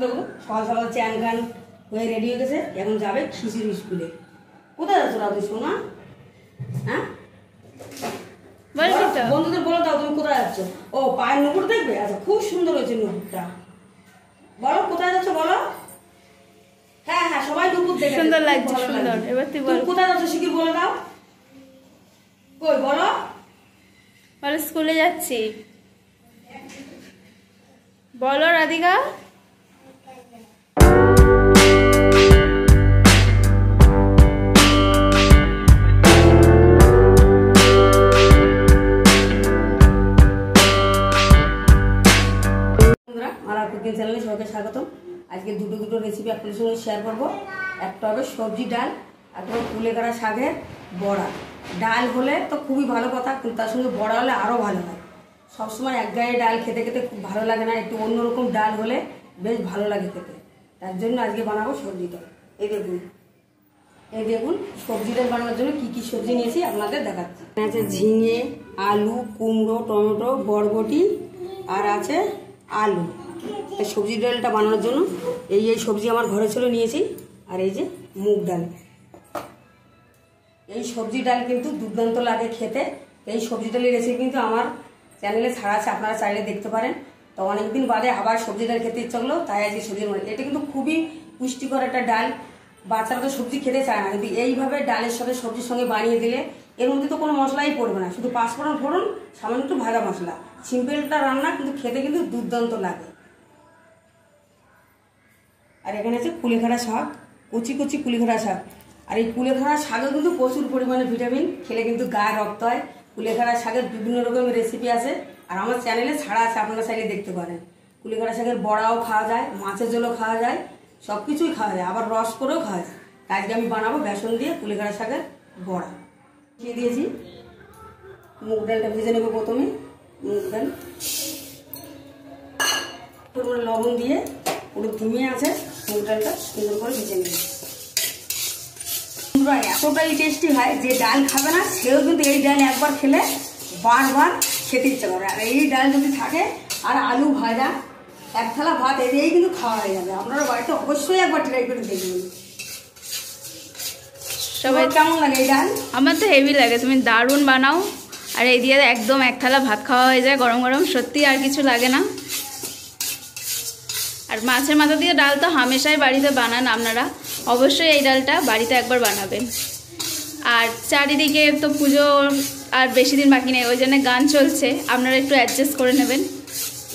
দেখো সকাল সকাল চ্যান গান হয়ে রেডি হয়ে গেছে, এখন যাবে খিচুড়ি স্কুলে। কোথায় যাচ্ছ রাধু সোনা? হ্যাঁ বন্ধুদের বলে দাও তুমি কোথায় যাচ্ছ। ও পায়ের নুপুর দেখবে? আচ্ছা খুব সুন্দর হয়েছে নুপুরটা। বলো কোথায় যাচ্ছ বলো। হ্যাঁ হ্যাঁ সবাই নুপুর দেখে সুন্দর লাগছে, সুন্দর। এবার তুই বল কোথায় যাচ্ছ শিগগির বলে দাও। কই বলো। বলো স্কুলে যাচ্ছি। বলো রাধিকা। কুকিং চ্যানেলে সবাইকে স্বাগতম। আজকে দুটো রেসিপি আপনাদের সঙ্গে শেয়ার করবো। একটা হবে সবজি ডাল, একটা হবে কুলেখাড়া শাকের বড়া। ডাল হলে তো খুবই ভালো কথা, কিন্তু তার সঙ্গে বড়া হলে আরও ভালো হয়। সবসময় এক গায়ে ডাল খেতে খেতে খুব ভালো লাগে না, একটু অন্যরকম ডাল হলে বেশ ভালো লাগে খেতে। তার জন্য আজকে বানাবো সবজি ডাল। এই দেখুন সবজি ডাল বানানোর জন্য কী কী সবজি নিয়েছি আপনাদের দেখাচ্ছি। আছে ঝিঙে, আলু, কুমড়ো, টমেটো, বরবটি আর আছে আলু। এই সবজি ডালটা বানানোর জন্য এই সবজি আমার ঘরে ছিল নিয়েছি। আর এই যে মুগ ডাল। এই সবজি ডাল কিন্তু দুর্দান্ত লাগে খেতে। এই সবজি ডালের রেসিপি কিন্তু আমার চ্যানেলে ছাড়া আছে, আপনারা চাইলে দেখতে পারেন। তো অনেকদিন বাদে আবার সবজি ডাল খেতে ইচ্ছা হলো, তাই আজকে সবজি ডাল। এটা কিন্তু খুবই পুষ্টিকর একটা ডাল। বাচ্চারা তো সবজি খেতে চায় না, কিন্তু এইভাবে ডালের সাথে সবজির সঙ্গে বানিয়ে দিলে এর মধ্যে তো কোনো মশলাই পড়বে না, শুধু পাঁচফোড়ন ফোড়ন, সামান্য একটু ভাজা মশলা। সিম্পলটা রান্না, কিন্তু খেতে কিন্তু দুর্দান্ত লাগে। আর এখানে আছে কুলেখাড়া শাক, কচি কচি কুলেখাড়া শাক। আর এই কুলেখাড়া শাকে কিন্তু প্রচুর পরিমাণে ভিটামিন, খেলে কিন্তু গায়ে রক্ত হয়। কুলেখাড়া শাকের বিভিন্ন রকমের রেসিপি আছে, আর আমার চ্যানেলে ছাড়া আছে, আপনারা চাইলে দেখতে পারেন। কুলেখাড়া শাকের বড়াও খাওয়া যায়, মাছের ঝোলও খাওয়া যায়, সব কিছুই খাওয়া যায়, আবার রস করেও খাওয়া যায়। তাই আজকে আমি বানাবো বেসন দিয়ে কুলেখাড়া শাকের বড়া। দিয়ে দিয়েছি মুগ ডালটা ভেজে নেবো প্রথমে। মুগ ডাল পুরো লবণ দিয়ে পুরো ধিমে আছে মুগ ডালটা সুন্দর করে ভেজে নেবে। এতটাই টেস্টি হয়, যে ডাল খাবে না সেও কিন্তু এই ডাল একবার খেলে বারবার খেতে ইচ্ছে করে। আর এই ডাল যদি থাকে আর আলু ভাজা, এক থালা ভাত এদিকেই কিন্তু খাওয়া হয়ে যাবে। আপনারা বাড়িতে অবশ্যই একবার ট্রাই করে দেখবেন। সবাই কেমন লাগে এই ডাল? আমার তো হেভি লাগে, তুমি দারুণ বানাও। আর এই দিয়ে একদম এক থালা ভাত খাওয়া হয়ে যায় গরম গরম, সত্যি আর কিছু লাগে না। আর মাছের মাথা দিয়ে ডাল তো হামেশাই বাড়িতে বানান আপনারা, অবশ্যই এই ডালটা বাড়িতে একবার বানাবেন। আর চারিদিকে তো পুজো আর বেশি দিন বাকি নেই, ওই জন্য গান চলছে, আপনারা একটু অ্যাডজাস্ট করে নেবেন।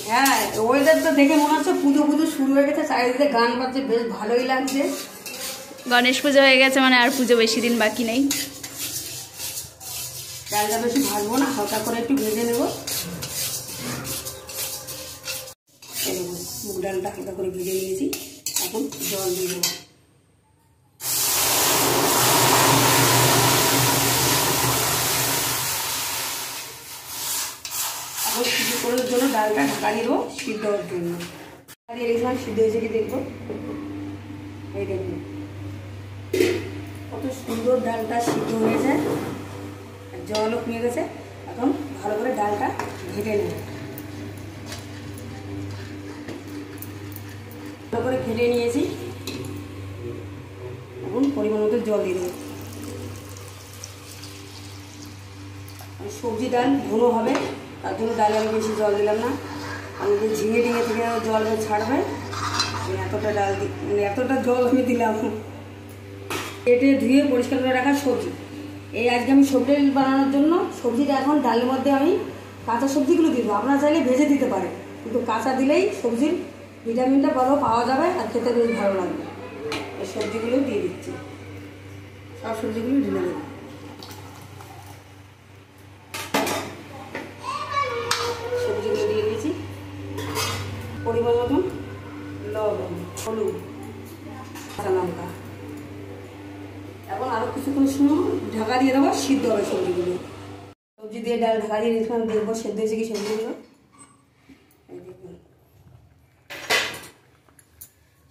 হ্যাঁ ওয়েদার তো দেখে মনে হচ্ছে পুজো শুরু হয়ে গেছে, চারিদিকে গান বাজছে, বেশ ভালোই লাগছে। গণেশ পুজো হয়ে গেছে মানে আর পুজো বেশি দিন বাকি নেই। ডালটা বেশি ভাজবো না, হালকা করে একটু ভেজে নেবো। মুগ ডালটা হালকা করে ভেজে নিয়েছি, এখন জল দিয়ে দেবো। এখন সিদ্ধ করার জন্য ডালটা ঢাকা দিয়ে দেবো সিদ্ধ হওয়ার জন্য। দিয়ে রেখেছিলাম, সিদ্ধ হয়েছে কি দেখবো। এই দেখুন কত সুন্দর ডালটা সিদ্ধ হয়েছে, জলও কমে গেছে। এখন ভালো করে ডালটা ঘেটে নেব। ভালো করে ঘেটে নিয়েছি, এখন পরিমাণ মতো জল দিয়ে দেবো। সবজি ডাল ঘন হবে, তার জন্য ডালে আমি বেশি জল দিলাম না। আমি যে ঝিঙে টিঙে থেকে জল ছাড়বে, এতটা ডাল এতটা জল আমি দিলাম। কেটে ধুয়ে পরিষ্কার করে রাখা সবজি, এই আজকে আমি সবজি ডাল বানানোর জন্য সবজিটা এখন ডালের মধ্যে আমি কাঁচা সবজিগুলো দিব। আপনারা চাইলে ভেজে দিতে পারেন, কিন্তু কাঁচা দিলেই সবজির ভিটামিনটা ভালো পাওয়া যাবে আর খেতে বেশ ভালো লাগবে। এই সবজিগুলো দিয়ে দিচ্ছি, সব সবজিগুলো ঢেলে দেবো। সবজিগুলো দিয়ে দিয়েছি, পরিমাণ মতন লবণ, হলুদ, কাঁচা লঙ্কা। এখন আরও কিছুক্ষণ সময় ঢাকা দিয়ে দেবো, সিদ্ধ হবে সবজিগুলো। সবজি দিয়ে ডাল ঢাকা দিয়ে রেখে দেখবো সেদ্ধ হয়েছে কি সবজিগুলো। দেখুন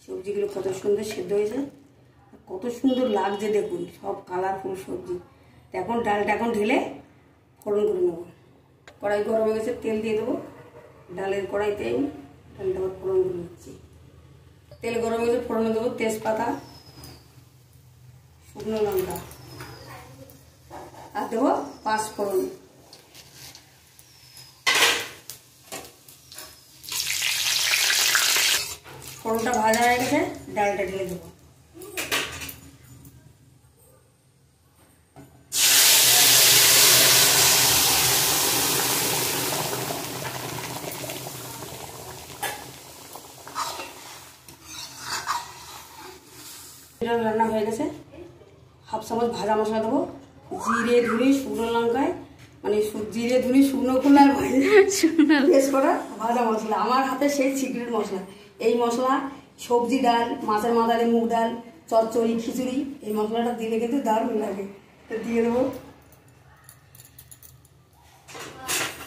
সবজিগুলো কত সুন্দর সেদ্ধ হয়েছে, কত সুন্দর লাগছে দেখুন, সব কালারফুল সবজি। এখন ডালটা এখন ঢেলে ফোড়ন করে নেবো। কড়াই গরম হয়ে গেছে, তেল দিয়ে দেবো। ডালের কড়াইতে ডালটা ফোড়ন করে নিচ্ছি। তেল গরম হয়ে গেছে, ফোড়নে দেবো তেজপাতা, শুকনো লঙ্কা, আর দেবো 5 ফোড়ন। ফোড়নটা ভাজা হয়ে গেছে, ডালটা ঢেলে দেবো। রান্না হয়ে গেছে, 1/2 চামচ ভাজা মশলা দেবো, জিরে ধুনি শুকনো লঙ্কায়, মানে জিরে ধুনি শুকনো খোলায় পেস্ট করা ভাজা মশলা, আমার হাতে সেই সিক্রেট মশলা। এই মশলা সবজি, ডাল, মাছের মাথা দিয়ে মুগ ডাল, চচ্চড়ি, খিচুড়ি, এই মশলাটা দিলে কিন্তু দারুণ লাগে। তো দিয়ে দেবো।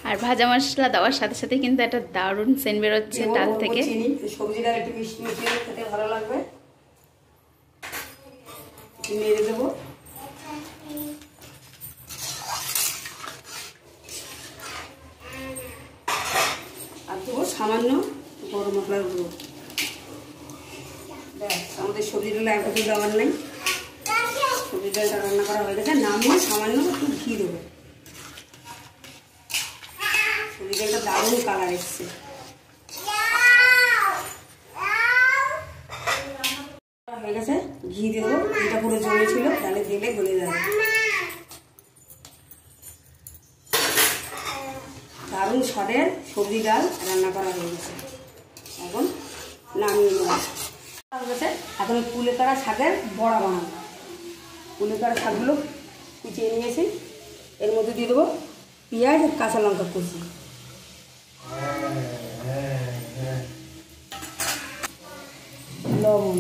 আর ভাজা মশলা দেওয়ার সাথে সাথে কিন্তু একটা দারুণ সেন্ট বেরোচ্ছে ডাল থেকে। চিনি, সবজি ডাল একটু মিষ্টি মিষ্টি খেতে ভালো লাগবে। নেড়ে দেবো। আর দেবো সামান্য গরম মশলার গুঁড়ো। ব্যাস, আমাদের সবজি ডালে আর কিছু দেওয়ার নেই। সবজি ডালটা রান্না করা হয়ে গেছে, নামিয়ে সামান্য একটু ঘি দেবো। সবজি ডালটা দারুণ কালার এসছে। হয়ে গেছে, ঘি দেবো। ঘিটা পুরো জমে ছিল, ডালে দিলে গলে যাবে। দারুণ স্বাদের সবজি ডাল রান্না করা হয়ে গেছে। এখন নামিয়ে নেব। এখন কুলেখাড়া শাকের বড়া বানাবো। কুলেখাড়া শাকগুলো কুচিয়ে নিয়েছি, এর মধ্যে দিয়ে দেবো পেঁয়াজ আর কাঁচা লঙ্কা কুচি, লবণ,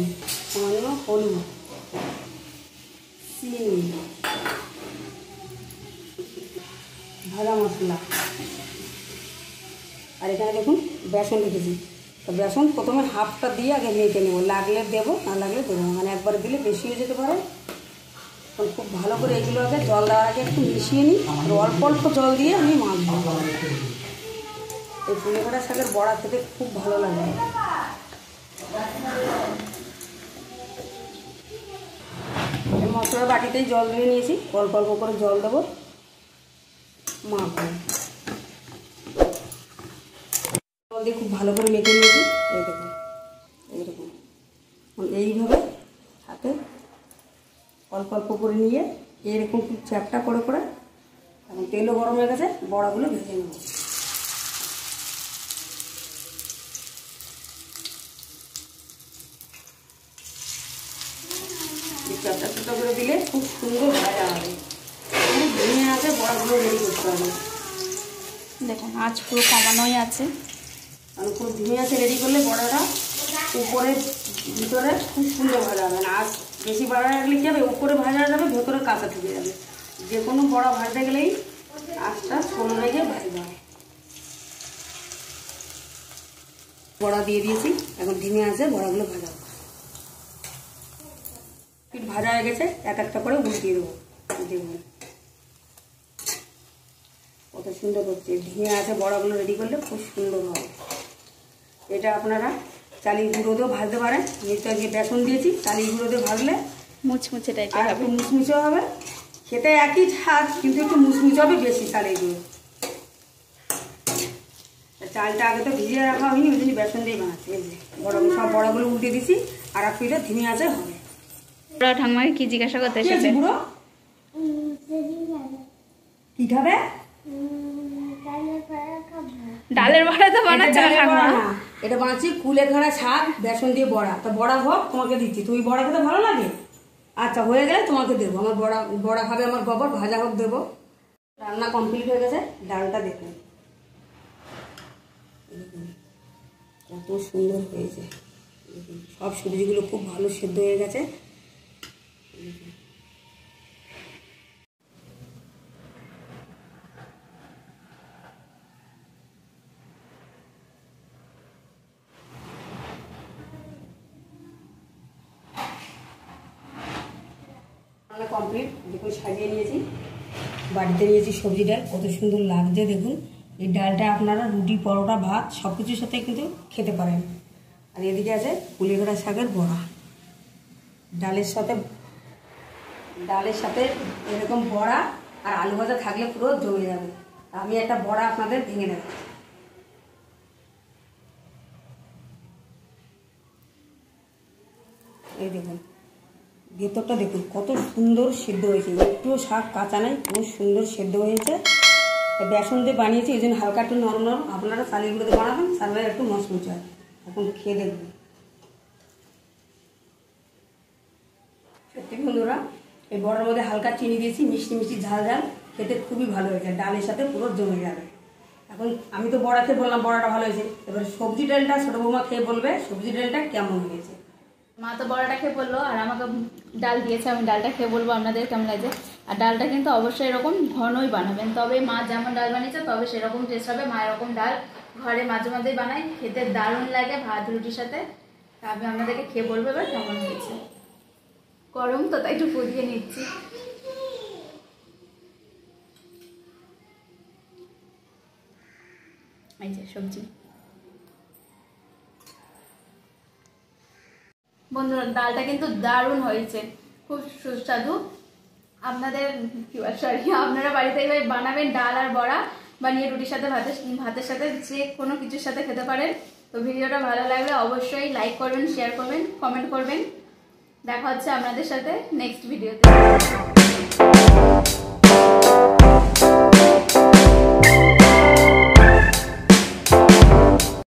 সামান্য হলুদ, চিনি, ভাজা মশলা, আর এখানে দেখুন বেসন রেখেছি। তো বেসন প্রথমে হাফটা দিয়ে আগে মেখে নেবো, লাগলে দেবো, না লাগলে দেবো না, মানে একবার দিলে বেশি হয়ে যেতে পারে। তখন খুব ভালো করে এগুলো আগে জল দেওয়ার আগে একটু মিশিয়ে নিই, আর অল্প অল্প জল দিয়ে আমি মাখবো। এই কুলেখাড়া শাকের বড়া খেতে খুব ভালো লাগে। মশলার বাটিতেই জল দিয়ে নিয়েছি, অল্প অল্প করে জল দেবো, মাখবো। জল দিয়ে খুব ভালো করে মেখে নিয়েছি। এই দেখুন এইরকম, এইভাবে হাতে অল্প অল্প করে নিয়ে এরকম খুব চ্যাপটা করে করে, এখন তেলও গরম হয়ে গেছে, বড়াগুলো ভেজে নেব। চ্যাপটা চ্যাপটা করে দিলে খুব সুন্দর ভাজা হবে। ভেঙে আছে, বড়াগুলো রেডি করতে হবে। দেখুন আঁচ পুরো কমানোই আছে, কারণ খুব ধীরে আছে রেডি করলে বড়াটা উপরে ভিতরে খুব সুন্দর ভাজা হবে না। আঁচ বেশি বাড়া রাখলে কী হবে, উপরে ভাজা যাবে, ভেতরে কাঁচা থেকে যাবে। যে কোনো বড়া ভাজতে গেলেই আঁচটা ছোটো রেখে ভাজতে হবে। বড়া দিয়ে দিয়েছি, এখন ডিমে আছে, বড়াগুলো ভাজা হবে। ভাজা হয়ে গেছে, এক একটা করে উল্টিয়ে দেবো। দেখুন কত সুন্দর হচ্ছে। ডিমে আছে, বড়াগুলো রেডি করলে খুব সুন্দর হবে। এটা আপনারা চালের গুঁড়ো দিয়েও ভাজতে পারেন। নিচে যে বেসন দিয়েছি, চালের গুঁড়ো দিয়ে ভাজলে মুচমুচে টাইপের আর হবে, একটু মুচমুচে হবে। খেতে একই স্বাদ, কিন্তু একটু মুচমুচে হবে বেশি চালের গুঁড়ো। চালটা আগে তো ভিজিয়ে রাখা হয়নি, ওই জন্য বেসন দিয়ে বানাচ্ছি। এই যে বড়াগুলো, সব বড়াগুলো উল্টে দিছি, আর এক পিঠে ধিমে আছে হবে। ঠাকুমাকে কি জিজ্ঞাসা করতে এসেছে? বুড়ো কি খাবে? ডালের বড়া তো বানাচ্ছে না ঠাকুমা। এটা বানাচ্ছি কুলেখাড়া শাক বেসন দিয়ে বড়া। তো বড়া হোক, তোমাকে দিচ্ছি। তুমি বড়া খেতে ভালো লাগে? আচ্ছা, হয়ে গেলে তোমাকে দেবো। আমার বড়া খাবে আমার গোবর, ভাজা হোক দেবো। রান্না কমপ্লিট হয়ে গেছে। ডালটা দেখুন কত সুন্দর হয়েছে। সব সবজিগুলো খুব ভালো সেদ্ধ হয়ে গেছে। রান্না কমপ্লিট। দেখুন সাজিয়ে নিয়েছি, বাড়িতে নিয়েছি সবজি ডাল, কত সুন্দর লাগছে দেখুন। এই ডালটা আপনারা রুটি, পরোটা, ভাত সব কিছুর সাথে কিন্তু খেতে পারেন। আর এদিকে আছে কুলেখাড়া শাকের বড়া। ডালের সাথে এরকম বড়া আর আলু ভাজা থাকলে পুরো জমে যাবে। আমি একটা বড়া আপনাদের ভেঙে নেব। এই দেখুন, ভেতরটা দেখুন কত সুন্দর সেদ্ধ হয়েছে, একটুও শাক কাঁচা নাই, খুব সুন্দর সেদ্ধ হয়েছে। বেসন দিয়ে বানিয়েছি, এই জন্য হালকা একটু নরম নরম। আপনারা চালের গুঁড়োতে বানাবেন, তাহলে একটু মচমচে হয়। এখন খেয়ে দেখবেন। সত্যি বন্ধুরা, এই বড়ার মধ্যে হালকা চিনি দিয়েছি, মিষ্টি মিষ্টি ঝাল ঝাল, খেতে খুবই ভালো হয়েছে। ডালের সাথে পুরো জমে যাবে। এখন আমি তো বড়া খেয়ে বললাম বড়াটা ভালো হয়েছে, এবার সবজি ডালটা ছোটো বৌমা খেয়ে বলবে সবজি ডালটা কেমন হয়েছে। মা তো বড়াটা খেয়ে বললো আর আমাকে ডাল দিয়েছে, আমি ডালটা খেয়ে বলবো আপনাদের কেমন লাগছে। আর ডালটা কিন্তু অবশ্যই এরকম ঘনই বানাবেন, তবে মা যেমন ডাল বানিয়েছে তবে সেরকম টেস্ট হবে। মা এরকম ডাল ঘরে মাঝে মাঝেই বানাই, খেতে দারুণ লাগে ভাত রুটির সাথে। তা আমি আপনাদেরকে খেয়ে বলবো এবার কেমন হয়েছে। গরম তো তাই একটু পুড়িয়ে নিচ্ছি। এই যে সবজি। বন্ধুরা, ডালটা কিন্তু দারুণ হয়েছে, খুব সুস্বাদু। আপনারা বাড়িতে এইভাবে বানাবেন, ডাল আর বড়া বানিয়ে রুটির সাথে ভাতের সাথে যে কোনো কিছুর সাথে খেতে পারেন। তো ভিডিওটা ভালো লাগলে অবশ্যই লাইক করবেন, শেয়ার করবেন, কমেন্ট করবেন। দেখা হচ্ছে আপনাদের সাথে নেক্সট ভিডিওতে।